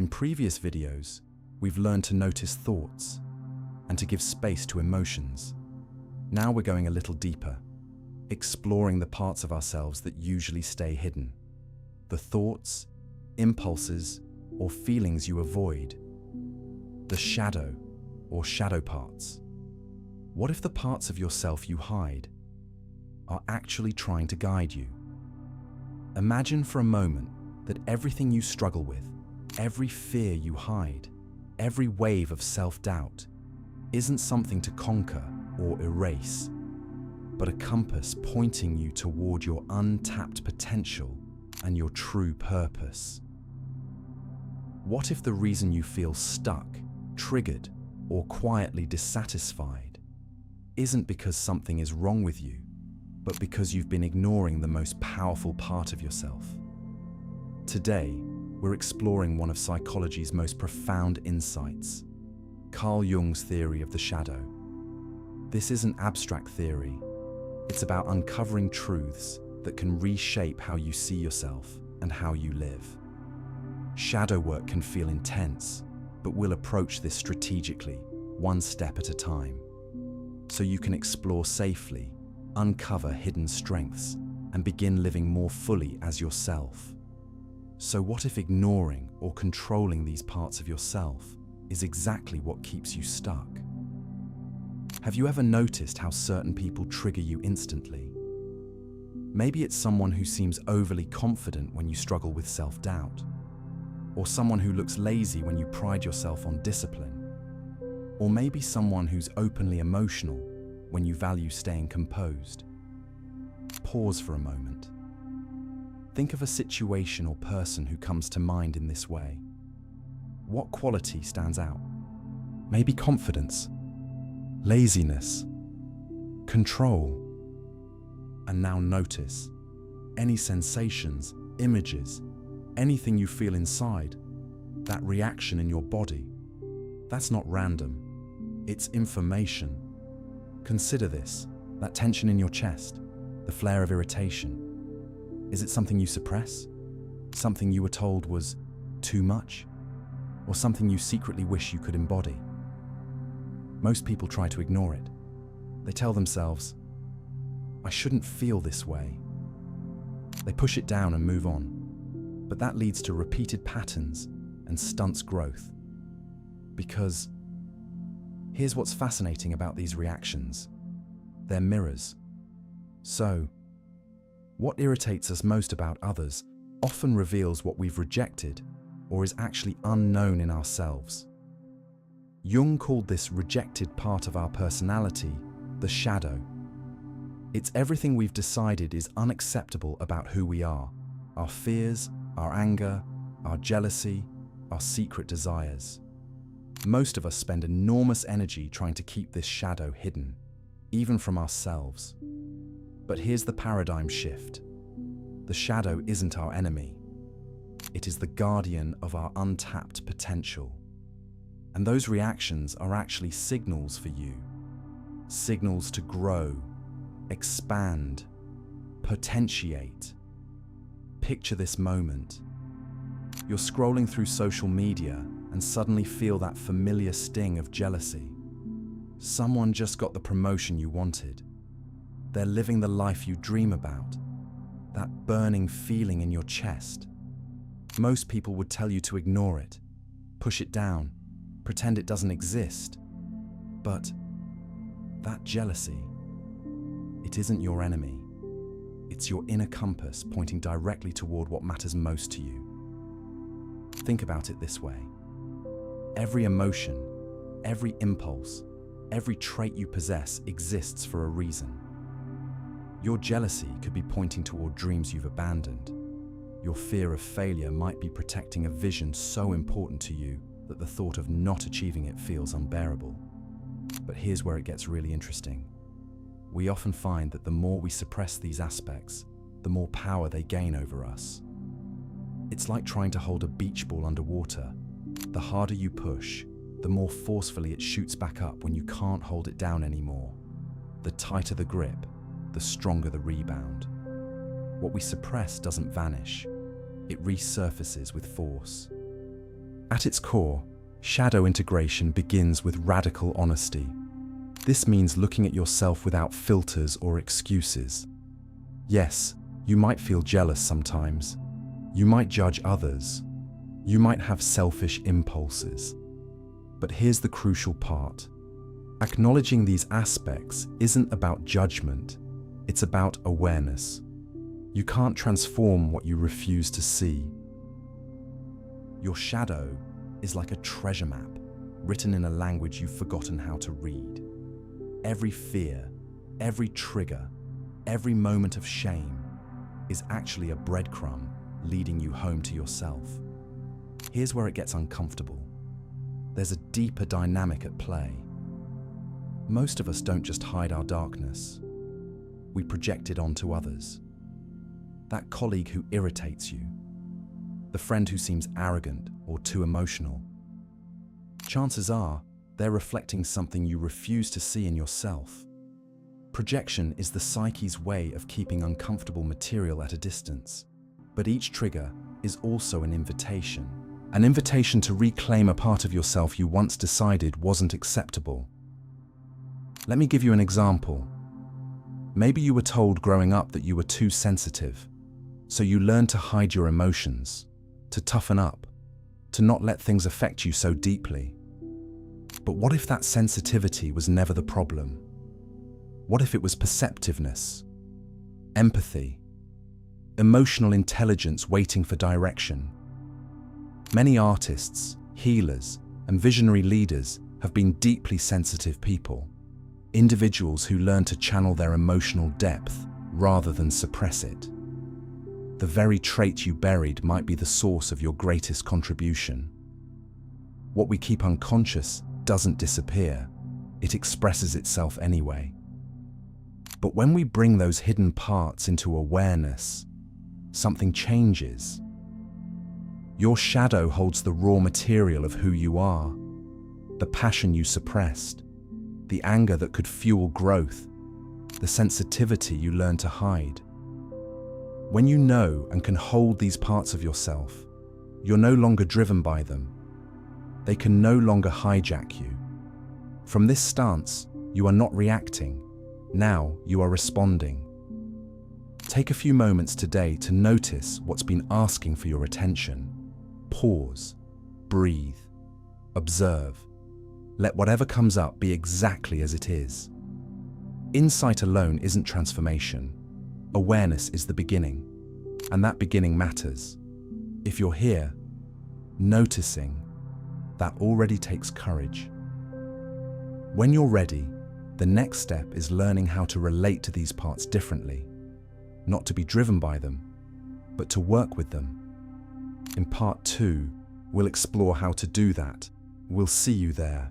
In previous videos, we've learned to notice thoughts and to give space to emotions. Now we're going a little deeper, exploring the parts of ourselves that usually stay hidden. The thoughts, impulses, or feelings you avoid. The shadow or shadow parts. What if the parts of yourself you hide are actually trying to guide you? Imagine for a moment that everything you struggle with, every fear you hide, every wave of self-doubt, isn't something to conquer or erase, but a compass pointing you toward your untapped potential and your true purpose. What if the reason you feel stuck, triggered, or quietly dissatisfied isn't because something is wrong with you, but because you've been ignoring the most powerful part of yourself? Today, we're exploring one of psychology's most profound insights, Carl Jung's theory of the shadow. This isn't abstract theory. It's about uncovering truths that can reshape how you see yourself and how you live. Shadow work can feel intense, but we'll approach this strategically, one step at a time, so you can explore safely, uncover hidden strengths, and begin living more fully as yourself. So what if ignoring or controlling these parts of yourself is exactly what keeps you stuck? Have you ever noticed how certain people trigger you instantly? Maybe it's someone who seems overly confident when you struggle with self-doubt, or someone who looks lazy when you pride yourself on discipline, or maybe someone who's openly emotional when you value staying composed. Pause for a moment. Think of a situation or person who comes to mind in this way. What quality stands out? Maybe confidence, laziness, control. And now notice any sensations, images, anything you feel inside, that reaction in your body. That's not random, it's information. Consider this, that tension in your chest, the flare of irritation. Is it something you suppress? Something you were told was too much? Or something you secretly wish you could embody? Most people try to ignore it. They tell themselves, I shouldn't feel this way. They push it down and move on. But that leads to repeated patterns and stunts growth. Because here's what's fascinating about these reactions. They're mirrors. So, what irritates us most about others often reveals what we've rejected or is actually unknown in ourselves. Jung called this rejected part of our personality the shadow. It's everything we've decided is unacceptable about who we are, our fears, our anger, our jealousy, our secret desires. Most of us spend enormous energy trying to keep this shadow hidden, even from ourselves. But here's the paradigm shift. The shadow isn't our enemy. It is the guardian of our untapped potential. And those reactions are actually signals for you. Signals to grow, expand, potentiate. Picture this moment. You're scrolling through social media and suddenly feel that familiar sting of jealousy. Someone just got the promotion you wanted. They're living the life you dream about. That burning feeling in your chest. Most people would tell you to ignore it, push it down, pretend it doesn't exist. But that jealousy, it isn't your enemy. It's your inner compass pointing directly toward what matters most to you. Think about it this way. Every emotion, every impulse, every trait you possess exists for a reason. Your jealousy could be pointing toward dreams you've abandoned. Your fear of failure might be protecting a vision so important to you that the thought of not achieving it feels unbearable. But here's where it gets really interesting. We often find that the more we suppress these aspects, the more power they gain over us. It's like trying to hold a beach ball underwater. The harder you push, the more forcefully it shoots back up when you can't hold it down anymore. The tighter the grip, the stronger the rebound. What we suppress doesn't vanish. It resurfaces with force. At its core, shadow integration begins with radical honesty. This means looking at yourself without filters or excuses. Yes, you might feel jealous sometimes. You might judge others. You might have selfish impulses. But here's the crucial part. Acknowledging these aspects isn't about judgment, it's about awareness. You can't transform what you refuse to see. Your shadow is like a treasure map, written in a language you've forgotten how to read. Every fear, every trigger, every moment of shame is actually a breadcrumb leading you home to yourself. Here's where it gets uncomfortable. There's a deeper dynamic at play. Most of us don't just hide our darkness. We project it onto others. That colleague who irritates you, the friend who seems arrogant or too emotional. Chances are they're reflecting something you refuse to see in yourself. Projection is the psyche's way of keeping uncomfortable material at a distance. But each trigger is also an invitation to reclaim a part of yourself you once decided wasn't acceptable. Let me give you an example. Maybe you were told growing up that you were too sensitive, so you learned to hide your emotions, to toughen up, to not let things affect you so deeply. But what if that sensitivity was never the problem? What if it was perceptiveness, empathy, emotional intelligence waiting for direction? Many artists, healers, and visionary leaders have been deeply sensitive people, individuals who learn to channel their emotional depth rather than suppress it. The very trait you buried might be the source of your greatest contribution. What we keep unconscious doesn't disappear, it expresses itself anyway. But when we bring those hidden parts into awareness, something changes. Your shadow holds the raw material of who you are, the passion you suppressed, the anger that could fuel growth, the sensitivity you learned to hide. When you know and can hold these parts of yourself, you're no longer driven by them. They can no longer hijack you. From this stance, you are not reacting. Now you are responding. Take a few moments today to notice what's been asking for your attention. Pause, breathe, observe. Let whatever comes up be exactly as it is. Insight alone isn't transformation. Awareness is the beginning, and that beginning matters. If you're here, noticing, that already takes courage. When you're ready, the next step is learning how to relate to these parts differently, not to be driven by them, but to work with them. In part 2, we'll explore how to do that. We'll see you there.